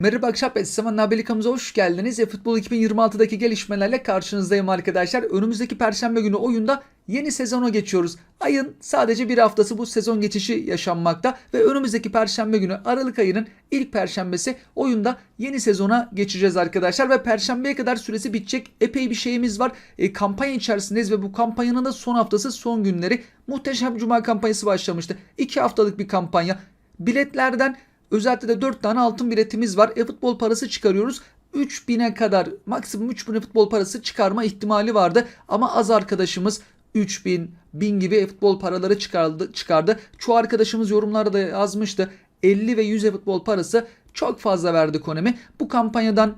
Merhaba akşam Zaman Haberlikamıza hoş geldiniz. Futbol 2026'daki gelişmelerle karşınızdayım arkadaşlar. Önümüzdeki Perşembe günü oyunda yeni sezona geçiyoruz. Ayın sadece bir haftası bu sezon geçişi yaşanmakta ve önümüzdeki Perşembe günü Aralık ayının ilk Perşembesi oyunda yeni sezona geçeceğiz arkadaşlar ve Perşembeye kadar süresi bitecek epey bir şeyimiz var. Kampanya içerisindeyiz ve bu kampanyanın da son haftası, son günleri. Muhteşem Cuma kampanyası başlamıştı. 2 haftalık bir kampanya. Biletlerden özellikle de 4 tane altın biletimiz var. Futbol parası çıkarıyoruz. 3000'e kadar, maksimum 3000'e futbol parası çıkarma ihtimali vardı. Ama az arkadaşımız 3000, 1000 gibi futbol paraları çıkardı. Çoğu arkadaşımız yorumlarda da yazmıştı. 50 ve 100 futbol parası çok fazla verdi Konami. Bu kampanyadan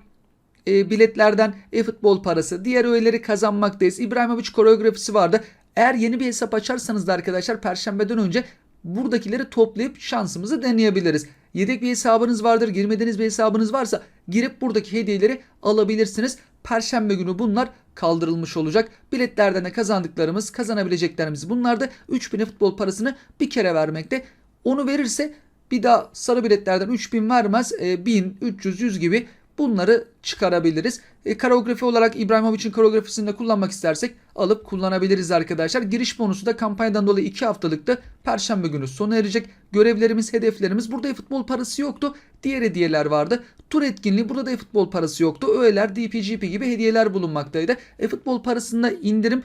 biletlerden futbol parası, diğer öğeleri kazanmaktayız. İbrahimovic koreografisi vardı. Eğer yeni bir hesap açarsanız da arkadaşlar Perşembeden önce buradakileri toplayıp şansımızı deneyebiliriz. Yedek bir hesabınız vardır, girmediğiniz bir hesabınız varsa girip buradaki hediyeleri alabilirsiniz. Perşembe günü bunlar kaldırılmış olacak. Biletlerden de kazandıklarımız, kazanabileceklerimiz bunlar da 3000 futbol parasını bir kere vermekte. Onu verirse bir daha sarı biletlerden 3000 vermez, 1000, 300, 100 gibi bunları çıkarabiliriz. Koreografi olarak İbrahimovic'in koreografisini de kullanmak istersek alıp kullanabiliriz arkadaşlar. Giriş bonusu da kampanyadan dolayı 2 haftalıktı. Perşembe günü sona erecek. Görevlerimiz, hedeflerimiz. Burada futbol parası yoktu. Diğer hediyeler vardı. Tur etkinliği, burada da futbol parası yoktu. Öğeler, DPGP gibi hediyeler bulunmaktaydı. Futbol parasında indirim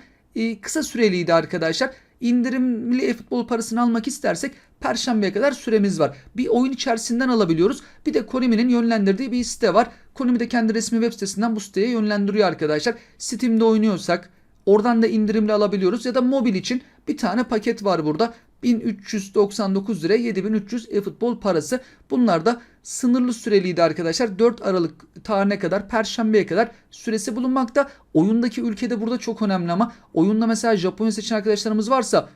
kısa süreliydi arkadaşlar. İndirimli futbol parasını almak istersek Perşembeye kadar süremiz var. Bir oyun içerisinden alabiliyoruz. Bir de Konami'nin yönlendirdiği bir site var. Konami de kendi resmi web sitesinden bu siteye yönlendiriyor arkadaşlar. Steam'de oynuyorsak oradan da indirimli alabiliyoruz. Ya da mobil için bir tane paket var burada. 1399 lira 7300 futbol parası. Bunlar da sınırlı süreliydi arkadaşlar. 4 Aralık tarihine kadar, Perşembeye kadar süresi bulunmakta. Oyundaki ülkede burada çok önemli ama oyunda mesela Japonya seçen arkadaşlarımız varsa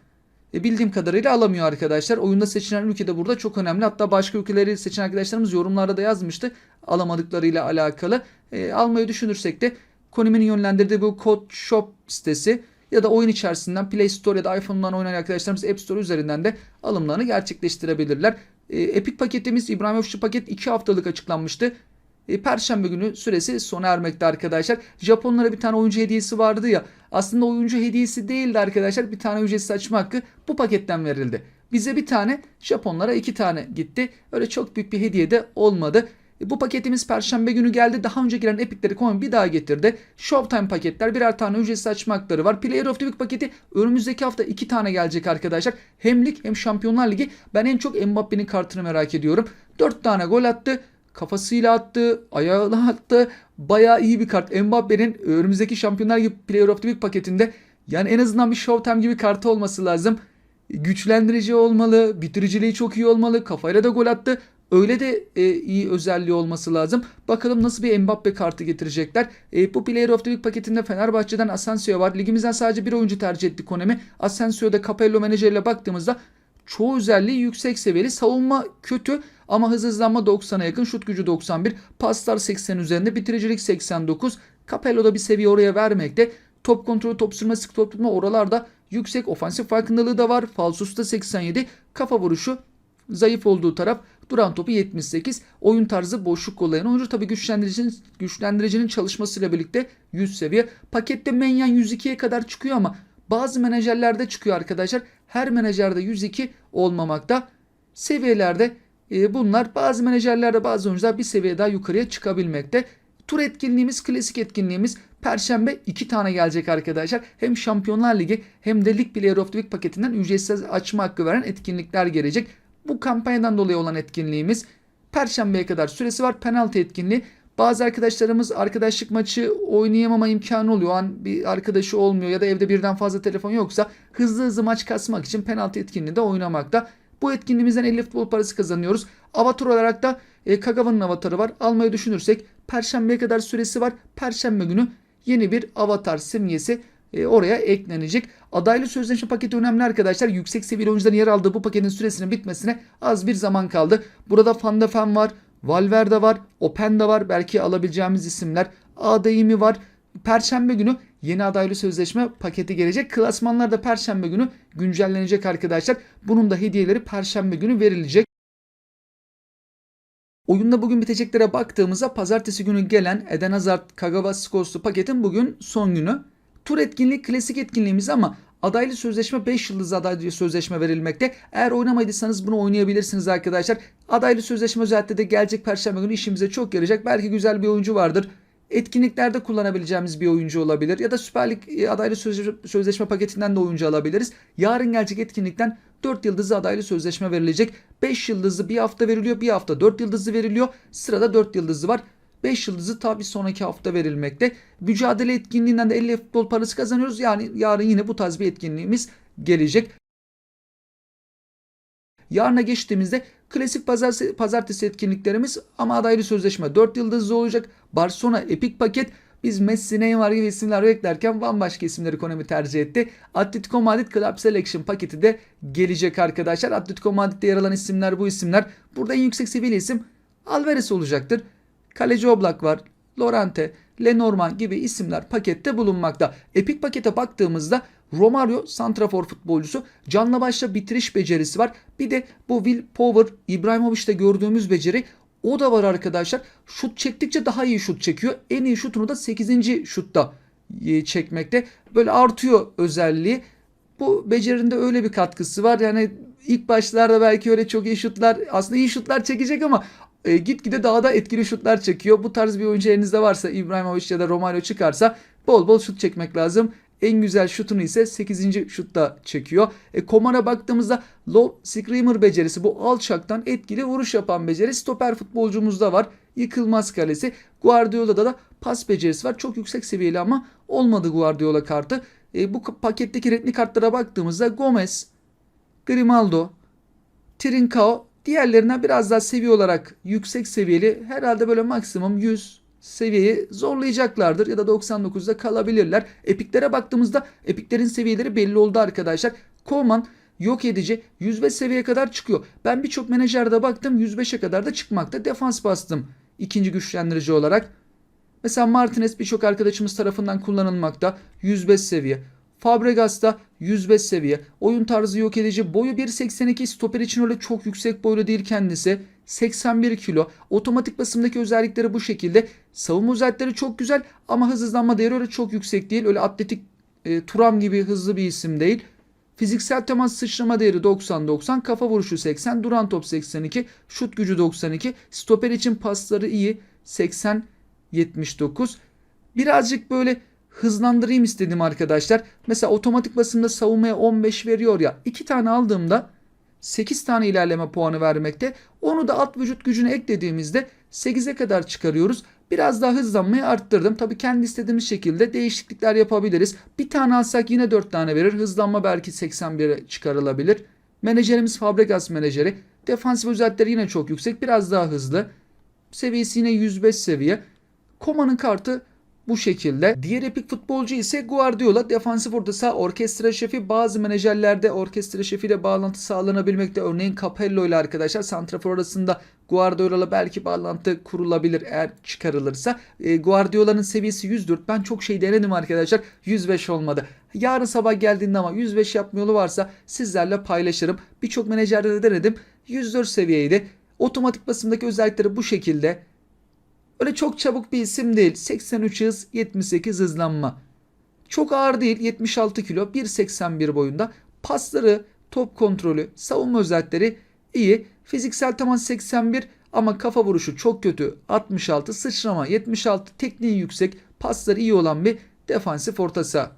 bildiğim kadarıyla alamıyor arkadaşlar. Oyunda seçilen ülke de burada çok önemli. Hatta başka ülkeleri seçen arkadaşlarımız yorumlarda da yazmıştı alamadıklarıyla alakalı. Almayı düşünürsek de Konami'nin yönlendirdiği bu Code Shop sitesi ya da oyun içerisinden Play Store ya da iPhone'dan oynayan arkadaşlarımız App Store üzerinden de alımlarını gerçekleştirebilirler. Epic paketimiz, İbrahimovic'li paket 2 haftalık açıklanmıştı. Perşembe günü süresi sona ermekte arkadaşlar. Japonlara bir tane oyuncu hediyesi vardı ya. Aslında oyuncu hediyesi değildi arkadaşlar. Bir tane ücretsiz açma hakkı bu paketten verildi. Bize bir tane, Japonlara 2 tane gitti. Öyle çok büyük bir hediye de olmadı. Bu paketimiz Perşembe günü geldi. Daha önce gelen epikleri Konami bir daha getirdi. Showtime paketler, birer tane ücretsiz açma hakları var. Player of the Week paketi önümüzdeki hafta 2 tane gelecek arkadaşlar. Hem lig hem Şampiyonlar Ligi. Ben en çok Mbappe'nin kartını merak ediyorum. 4 tane gol attı. Kafasıyla attı, ayağıyla attı. Bayağı iyi bir kart. Mbappe'nin önümüzdeki Şampiyonlar Ligi Player of the Week paketinde yani en azından bir Showtime gibi kartı olması lazım. Güçlendirici olmalı, bitiriciliği çok iyi olmalı. Kafayla da gol attı. Öyle de iyi özelliği olması lazım. Bakalım nasıl bir Mbappe kartı getirecekler. Bu Player of the Week paketinde Fenerbahçe'den Asensio var. Ligimizden sadece bir oyuncu tercih etti Konami. Asensio'da Capello menajeriyle baktığımızda çoğu özelliği yüksek seviyeli. Savunma kötü ama hızlanma 90'a yakın. Şut gücü 91. Paslar 80 üzerinde. Bitiricilik 89. Capello'da bir seviye oraya vermekte. Top kontrolü, top sürme, sık top tutma oralarda yüksek. Ofansif farkındalığı da var. Falsosu da 87. Kafa vuruşu zayıf olduğu taraf. Duran topu 78. Oyun tarzı boşluk kollayan oyuncu. Tabii güçlendiricinin çalışmasıyla birlikte 100 seviye. Pakette Menyan 102'ye kadar çıkıyor ama bazı menajerlerde çıkıyor arkadaşlar. Her menajerde 102 olmamakta. Seviyelerde bunlar, bazı menajerlerde bazı oyuncular bir seviye daha yukarıya çıkabilmekte. Tur etkinliğimiz, klasik etkinliğimiz Perşembe 2 tane gelecek arkadaşlar. Hem Şampiyonlar Ligi hem de Lig Player of the Week paketinden ücretsiz açma hakkı veren etkinlikler gelecek. Bu kampanyadan dolayı olan etkinliğimiz Perşembeye kadar süresi var. Penaltı etkinliği. Bazı arkadaşlarımız arkadaşlık maçı oynayamama imkanı oluyor. O an bir arkadaşı olmuyor ya da evde birden fazla telefon yoksa hızlı maç kasmak için penaltı etkinliği de oynamakta. Bu etkinliğimizden 50 futbol parası kazanıyoruz. Avatar olarak da Kagawa'nın avatarı var. Almayı düşünürsek Perşembeye kadar süresi var. Perşembe günü yeni bir avatar simgesi oraya eklenecek. Adaylı sözleşme paketi önemli arkadaşlar. Yüksek seviyeli oyuncuların yer aldığı bu paketin süresinin bitmesine az bir zaman kaldı. Burada Van de Ven var. Valverde var. Openda var. Belki alabileceğimiz isimler. Adeyemi var. Perşembe günü yeni adaylı sözleşme paketi gelecek. Klasmanlar da Perşembe günü güncellenecek arkadaşlar. Bunun da hediyeleri Perşembe günü verilecek. Oyunda bugün biteceklere baktığımızda pazartesi günü gelen Eden Hazard Kagawa Scholes'lu paketin bugün son günü. Tur etkinliği klasik etkinliğimiz ama adaylı sözleşme 5 yıldızlı adaylı sözleşme verilmekte. Eğer oynamadıysanız bunu oynayabilirsiniz arkadaşlar. Adaylı sözleşme özellikle de gelecek perşembe günü işimize çok yarayacak. Belki güzel bir oyuncu vardır. Etkinliklerde kullanabileceğimiz bir oyuncu olabilir. Ya da Süper Lig adaylı sözleşme paketinden de oyuncu alabiliriz. Yarın gelecek etkinlikten 4 yıldızlı adaylı sözleşme verilecek. 5 yıldızlı bir hafta veriliyor. Bir hafta 4 yıldızlı veriliyor. Sırada 4 yıldızlı var. 5 yıldızı tabi sonraki hafta verilmekte. Mücadele etkinliğinden de 50 futbol parası kazanıyoruz. Yani yarın yine bu tarz bir etkinliğimiz gelecek. Yarına geçtiğimizde klasik pazartesi etkinliklerimiz ama adaylı sözleşme 4 yıldızlı olacak. Barcelona epik paket. Biz Messi, Neymar gibi isimler beklerken bambaşka isimleri Konami tercih etti. Atletico Madrid Club Selection paketi de gelecek arkadaşlar. Atletico Madrid'de yer alan isimler bu isimler. Burada en yüksek seviyeli isim Alvarez olacaktır. Kaleci Oblak var. Llorente, Lenormand gibi isimler pakette bulunmakta. Epik pakete baktığımızda Romario santrafor futbolcusu, canla başla bitiriş becerisi var. Bir de bu Will Power, İbrahimovic'te gördüğümüz beceri o da var arkadaşlar. Şut çektikçe daha iyi şut çekiyor. En iyi şutunu da 8. şutta çekmekte. Böyle artıyor özelliği. Bu becerinde öyle bir katkısı var. Yani ilk başlarda belki öyle çok iyi şutlar, aslında iyi şutlar çekecek ama gitgide daha da etkili şutlar çekiyor. Bu tarz bir oyuncu elinizde varsa, İbrahimovic ya da Romario çıkarsa bol bol şut çekmek lazım. En güzel şutunu ise 8. şutta çekiyor. Koman'a baktığımızda low screamer becerisi, bu alçaktan etkili vuruş yapan beceri stoper futbolcumuzda var. Yıkılmaz kalesi. Guardiola'da da pas becerisi var. Çok yüksek seviyeli ama olmadı Guardiola kartı. Bu paketteki renkli kartlara baktığımızda Gomez, Grimaldo, Trincao diğerlerine biraz daha seviye olarak yüksek seviyeli, herhalde böyle maksimum 100 seviyeyi zorlayacaklardır ya da 99'da kalabilirler. Epiklere baktığımızda epiklerin seviyeleri belli oldu arkadaşlar. Koeman yok edici 105 seviyeye kadar çıkıyor. Ben birçok menajerde baktım 105'e kadar da çıkmakta. Defans bastım ikinci güçlendirici olarak. Mesela Martinez birçok arkadaşımız tarafından kullanılmakta. 105 seviye. Fabregas da 105 seviye. Oyun tarzı yok edici. Boyu 1.82. Stoper için öyle çok yüksek boylu değil kendisi. 81 kilo. Otomatik basımdaki özellikleri bu şekilde. Savunma özellikleri çok güzel ama hızlanma değeri öyle çok yüksek değil. Öyle atletik Thuram gibi hızlı bir isim değil. Fiziksel temas sıçrama değeri 90-90. Kafa vuruşu 80. Duran top 82. Şut gücü 92. Stoper için pasları iyi. 80-79. Birazcık böyle hızlandırayım istedim arkadaşlar. Mesela otomatik basımda savunmaya 15 veriyor ya. 2 tane aldığımda 8 tane ilerleme puanı vermekte. Onu da at vücut gücüne eklediğimizde 8'e kadar çıkarıyoruz. Biraz daha hızlanmayı arttırdım. Tabii kendi istediğimiz şekilde değişiklikler yapabiliriz. Bir tane alsak yine 4 tane verir. Hızlanma belki 81'e çıkarılabilir. Menajerimiz Fabregas menajeri. Defansif özellikleri yine çok yüksek. Biraz daha hızlı. Seviyesi yine 105 seviye. Koma'nın kartı bu şekilde. Diğer epik futbolcu ise Guardiola. Defansif orta saha orkestra şefi. Bazı menajerlerde orkestra şefiyle bağlantı sağlanabilmekte. Örneğin Capello ile arkadaşlar santrafor arasında Guardiola'la belki bağlantı kurulabilir eğer çıkarılırsa. Guardiola'nın seviyesi 104. Ben çok şey denedim arkadaşlar. 105 olmadı. Yarın sabah geldiğinde ama 105 yapma yolu varsa sizlerle paylaşırım. Birçok menajerde de denedim. 104 seviyeydi. Otomatik basımdaki özellikleri bu şekilde. Öyle çok çabuk bir isim değil. 83 hız, 78 hızlanma. Çok ağır değil. 76 kilo, 1.81 boyunda. Pasları, top kontrolü, savunma özellikleri iyi. Fiziksel temas 81 ama kafa vuruşu çok kötü. 66, sıçrama 76, tekniği yüksek, pasları iyi olan bir defansif orta saha.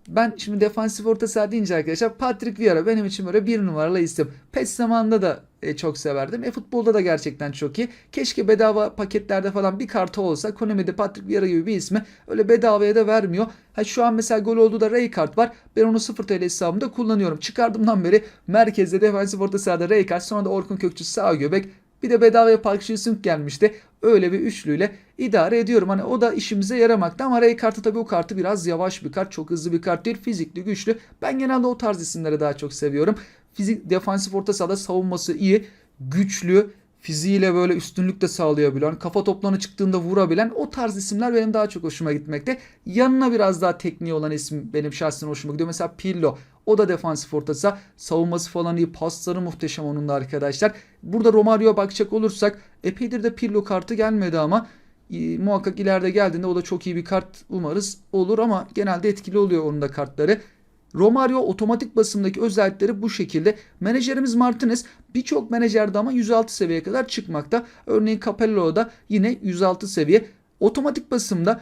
Ben şimdi defansif orta saha deyince arkadaşlar Patrick Vieira benim için böyle bir numaralı isim. PES zamanında da çok severdim. Futbolda da gerçekten çok iyi. Keşke bedava paketlerde falan bir kartı olsa. Konami'de Patrick Vieira gibi bir ismi öyle bedavaya da vermiyor. Şu an mesela gol olduğu da Ray kart var. Ben onu 0 TL hesabımda kullanıyorum. Çıkardığımdan beri merkezde defansif orta sahada Ray kart, sonra da Orkun Kökçü sağ göbek. Bir de bedavaya Park Ji-sung gelmişti. Öyle bir üçlüyle idare ediyorum. Hani o da işimize yaramakta ama Ray kartı tabii o kartı biraz yavaş bir kart. Çok hızlı bir kart değil. Fizikli, güçlü. Ben genelde o tarz isimleri daha çok seviyorum. Defansif orta sahada savunması iyi, güçlü, fiziğiyle böyle üstünlük de sağlayabilen, kafa toplarına çıktığında vurabilen o tarz isimler benim daha çok hoşuma gitmekte. Yanına biraz daha tekniği olan isim benim şahsen hoşuma gidiyor. Mesela Pirlo. O da defansif orta saha. Savunması falan iyi. Pasları muhteşem onun da arkadaşlar. Burada Romario'ya bakacak olursak epeydir de Pirlo kartı gelmedi ama muhakkak ileride geldiğinde o da çok iyi bir kart umarız olur ama genelde etkili oluyor onun da kartları. Romario otomatik basımdaki özellikleri bu şekilde. Menajerimiz Martinez birçok menajerde ama 106 seviyeye kadar çıkmakta. Örneğin Capello'da yine 106 seviye. Otomatik basımda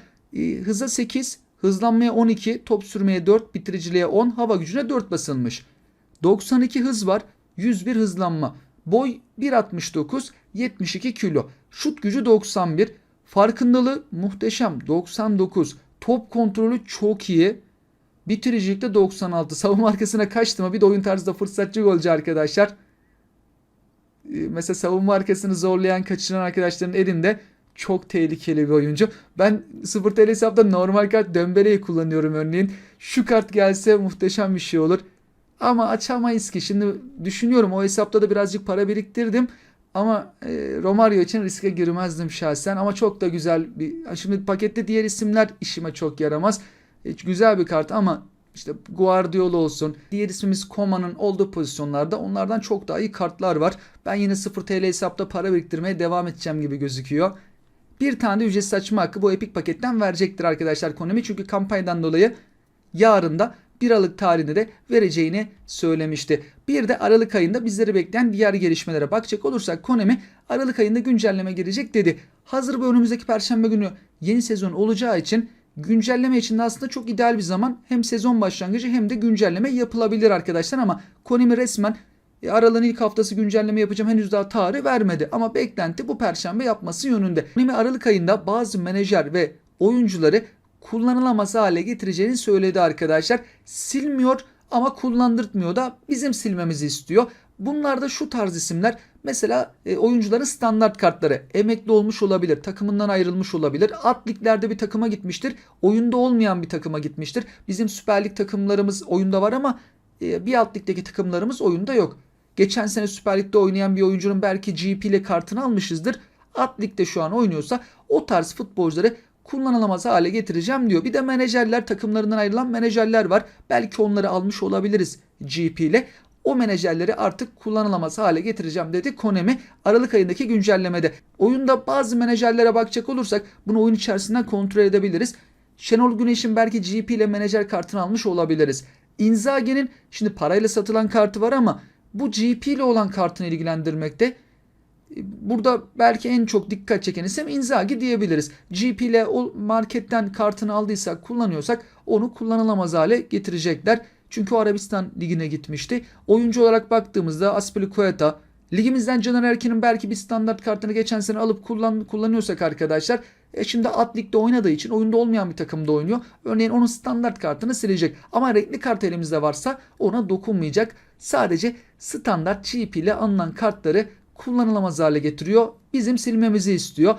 hıza 8, hızlanmaya 12, top sürmeye 4, bitiriciliğe 10, hava gücüne 4 basılmış. 92 hız var, 101 hızlanma. Boy 1.69, 72 kilo. Şut gücü 91. Farkındalığı muhteşem 99. Top kontrolü çok iyi. Bitiricilikte 96. Savunma arkasına kaçtı mı? Bir de oyun tarzda fırsatçı golcü arkadaşlar. Mesela savunma arkasını zorlayan, kaçıran arkadaşların elinde çok tehlikeli bir oyuncu. Ben 0 TL hesapta normal kart Dembele'yi kullanıyorum örneğin. Şu kart gelse muhteşem bir şey olur. Ama açamayız ki. Şimdi düşünüyorum o hesapta da birazcık para biriktirdim. Ama Romario için riske girmezdim şahsen. Ama çok da güzel bir... Şimdi pakette diğer isimler işime çok yaramaz. Güzel bir kart ama işte Guardiola olsun. Diğer ismimiz Koma'nın olduğu pozisyonlarda onlardan çok daha iyi kartlar var. Ben yine 0 TL hesapta para biriktirmeye devam edeceğim gibi gözüküyor. Bir tane de ücretsiz açma hakkı bu Epic paketten verecektir arkadaşlar Konami. Çünkü kampanyadan dolayı yarın da 1 Aralık tarihinde de vereceğini söylemişti. Bir de Aralık ayında bizleri bekleyen diğer gelişmelere bakacak olursak Konami Aralık ayında güncelleme gelecek dedi. Hazır bu önümüzdeki Perşembe günü yeni sezon olacağı için güncelleme için de aslında çok ideal bir zaman. Hem sezon başlangıcı hem de güncelleme yapılabilir arkadaşlar ama Konami resmen Aralık'ın ilk haftası güncelleme yapacağım henüz daha tarih vermedi. Ama beklenti bu Perşembe yapması yönünde. Konami Aralık ayında bazı menajer ve oyuncuları kullanılamaz hale getireceğini söyledi arkadaşlar. Silmiyor ama kullandırtmıyor da bizim silmemizi istiyor. Bunlar da şu tarz isimler. Mesela oyuncuların standart kartları. Emekli olmuş olabilir. Takımından ayrılmış olabilir. Alt liglerde bir takıma gitmiştir. Oyunda olmayan bir takıma gitmiştir. Bizim Süper Lig takımlarımız oyunda var ama bir alt ligdeki takımlarımız oyunda yok. Geçen sene Süper Lig'de oynayan bir oyuncunun belki GP ile kartını almışızdır. Alt ligde şu an oynuyorsa o tarz futbolcuları kullanılamaz hale getireceğim diyor. Bir de menajerler, takımlarından ayrılan menajerler var. Belki onları almış olabiliriz GP ile. O menajerleri artık kullanılamaz hale getireceğim dedi Konami Aralık ayındaki güncellemede. Oyunda bazı menajerlere bakacak olursak bunu oyun içerisinden kontrol edebiliriz. Şenol Güneş'in belki GP ile menajer kartını almış olabiliriz. Inzaghi'nin şimdi parayla satılan kartı var ama bu GP ile olan kartını ilgilendirmekte. Burada belki en çok dikkat çeken isim Inzaghi diyebiliriz. GP ile o marketten kartını aldıysak, kullanıyorsak onu kullanılamaz hale getirecekler. Çünkü o Arabistan ligine gitmişti. Oyuncu olarak baktığımızda Azpilicueta, ligimizden Caner Erkin'in belki bir standart kartını geçen sene alıp kullanıyorsak arkadaşlar. Şimdi alt ligde oynadığı için oyunda olmayan bir takımda oynuyor. Örneğin onun standart kartını silecek. Ama renkli kart elimizde varsa ona dokunmayacak. Sadece standart GP ile alınan kartları kullanılamaz hale getiriyor. Bizim silmemizi istiyor.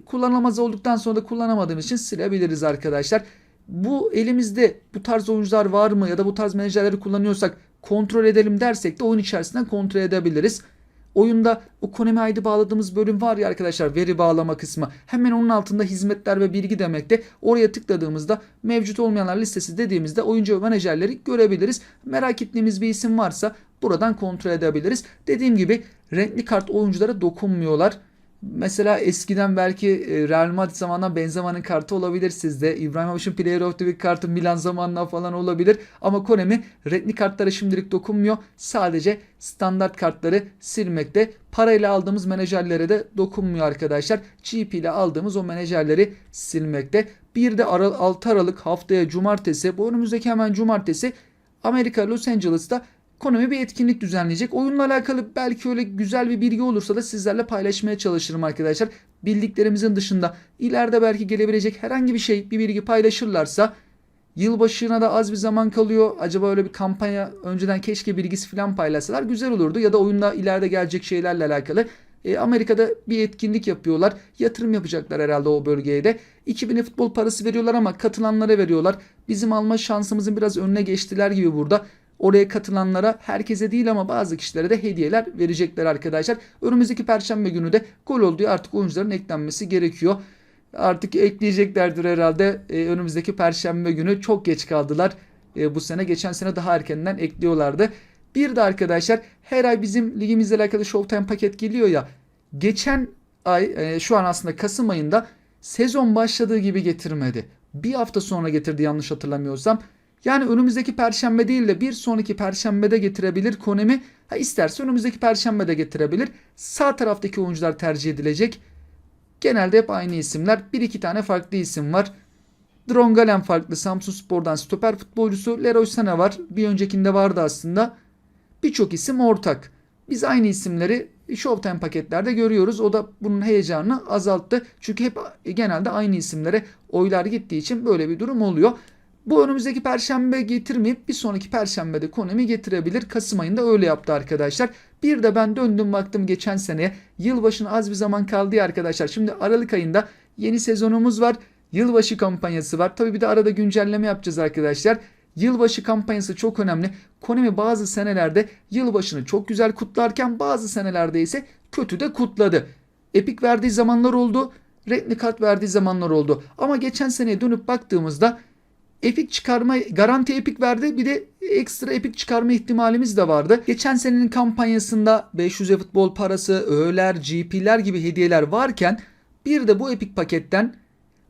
Kullanılamaz olduktan sonra da kullanamadığımız için silebiliriz arkadaşlar. Bu elimizde bu tarz oyuncular var mı ya da bu tarz menajerleri kullanıyorsak kontrol edelim dersek de oyun içerisinden kontrol edebiliriz. Oyunda o Konami ID bağladığımız bölüm var ya arkadaşlar, veri bağlama kısmı. Hemen onun altında hizmetler ve bilgi demekte. Oraya tıkladığımızda mevcut olmayanlar listesi dediğimizde oyuncu ve menajerleri görebiliriz. Merak ettiğimiz bir isim varsa buradan kontrol edebiliriz. Dediğim gibi renkli kart oyunculara dokunmuyorlar. Mesela eskiden belki Real Madrid zamanından Benzema'nın kartı olabilir sizde. İbrahimovic'in Player of the Week kartı Milan zamanından falan olabilir. Ama Konami renkli kartlara şimdilik dokunmuyor. Sadece standart kartları silmekte. Parayla aldığımız menajerlere de dokunmuyor arkadaşlar. GP ile aldığımız o menajerleri silmekte. Bir de 6 Aralık haftaya cumartesi, bu önümüzdeki hemen cumartesi Amerika Los Angeles'ta Konami bir etkinlik düzenleyecek. Oyunla alakalı belki öyle güzel bir bilgi olursa da sizlerle paylaşmaya çalışırım arkadaşlar. Bildiklerimizin dışında ileride belki gelebilecek herhangi bir şey, bir bilgi paylaşırlarsa, yılbaşına da az bir zaman kalıyor. Acaba öyle bir kampanya önceden keşke bilgisi falan paylaşsalar güzel olurdu. Ya da oyunda ileride gelecek şeylerle alakalı. Amerika'da bir etkinlik yapıyorlar. Yatırım yapacaklar herhalde o bölgeye de. 2000'e futbol parası veriyorlar ama katılanlara veriyorlar. Bizim alma şansımızın biraz önüne geçtiler gibi burada. Oraya katılanlara, herkese değil ama bazı kişilere de hediyeler verecekler arkadaşlar. Önümüzdeki Perşembe günü de gol olduğu artık oyuncuların eklenmesi gerekiyor. Artık ekleyeceklerdir herhalde önümüzdeki Perşembe günü. Çok geç kaldılar. bu sene. Geçen sene daha erkenden ekliyorlardı. Bir de arkadaşlar her ay bizim ligimizle alakalı Showtime paket geliyor ya. Geçen ay şu an aslında Kasım ayında sezon başladığı gibi getirmedi. Bir hafta sonra getirdi yanlış hatırlamıyorsam. Yani önümüzdeki perşembe değil de bir sonraki perşembede getirebilir Konami. İsterse önümüzdeki perşembede getirebilir. Sağ taraftaki oyuncular tercih edilecek. Genelde hep aynı isimler. Bir iki tane farklı isim var. Drongalen farklı. Samsunspor'dan stoper futbolcusu. Leroy Sané var. Bir öncekinde vardı aslında. Birçok isim ortak. Biz aynı isimleri Showtime paketlerde görüyoruz. O da bunun heyecanını azalttı. Çünkü hep genelde aynı isimlere oylar gittiği için böyle bir durum oluyor. Bu önümüzdeki perşembe getirmeyip bir sonraki perşembede Konami getirebilir. Kasım ayında öyle yaptı arkadaşlar. Bir de ben döndüm baktım geçen seneye. Yılbaşına az bir zaman kaldı ya arkadaşlar. Şimdi Aralık ayında yeni sezonumuz var. Yılbaşı kampanyası var. Tabii bir de arada güncelleme yapacağız arkadaşlar. Yılbaşı kampanyası çok önemli. Konami bazı senelerde yılbaşını çok güzel kutlarken bazı senelerde ise kötü de kutladı. Epic verdiği zamanlar oldu. Renkli kart verdiği zamanlar oldu. Ama geçen seneye dönüp baktığımızda Epic çıkarma garanti Epic verdi. Bir de ekstra Epic çıkarma ihtimalimiz de vardı. Geçen senenin kampanyasında 500 futbol parası, öğeler, GP'ler gibi hediyeler varken bir de bu Epic paketten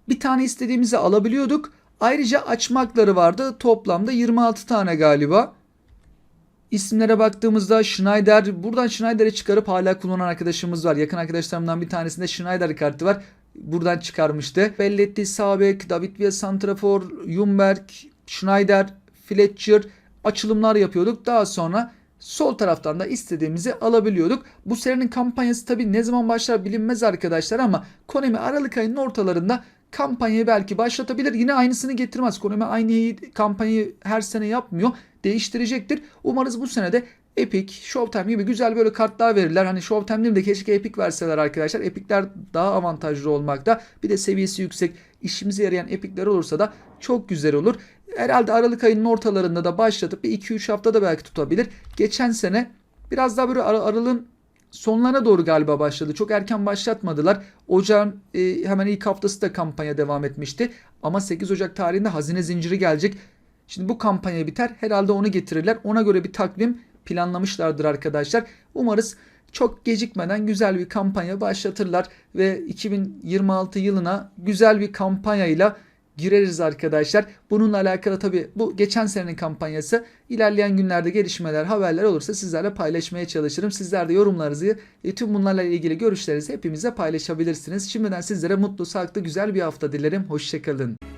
bir tane istediğimizi alabiliyorduk. Ayrıca açma hakları vardı. Toplamda 26 tane galiba. İsimlere baktığımızda Schneider, buradan Schneider'i çıkarıp hala kullanan arkadaşımız var. Yakın arkadaşlarımdan bir tanesinde Schneider kartı var. Buradan çıkarmıştı. Belletti, Sabek, David Villa, Santrafor, Ljungberg, Schneider, Fletcher açılımlar yapıyorduk. Daha sonra sol taraftan da istediğimizi alabiliyorduk. Bu serinin kampanyası tabii ne zaman başlar bilinmez arkadaşlar ama Konami Aralık ayının ortalarında kampanyayı belki başlatabilir. Yine aynısını getirmez. Konami aynı kampanyayı her sene yapmıyor. Değiştirecektir. Umarız bu sene de Epic, Showtime gibi güzel böyle kartlar verirler. Hani Showtime değil de keşke Epic verseler arkadaşlar. Epic'ler daha avantajlı olmakta. Bir de seviyesi yüksek, işimize yarayan Epic'ler olursa da çok güzel olur. Herhalde Aralık ayının ortalarında da başlatıp bir 2-3 haftada belki tutabilir. Geçen sene biraz daha böyle Aralık'ın sonlarına doğru galiba başladı. Çok erken başlatmadılar. Ocağın hemen ilk haftası da kampanya devam etmişti. Ama 8 Ocak tarihinde hazine zinciri gelecek. Şimdi bu kampanya biter. Herhalde onu getirirler. Ona göre bir takvim planlamışlardır arkadaşlar. Umarız çok gecikmeden güzel bir kampanya başlatırlar. Ve 2026 yılına güzel bir kampanyayla gireriz arkadaşlar. Bununla alakalı tabii bu geçen senenin kampanyası. İlerleyen günlerde gelişmeler, haberler olursa sizlerle paylaşmaya çalışırım. Sizler de yorumlarınızı, tüm bunlarla ilgili görüşlerinizi hepimize paylaşabilirsiniz. Şimdiden sizlere mutlu, sağlıklı, güzel bir hafta dilerim. Hoşçakalın.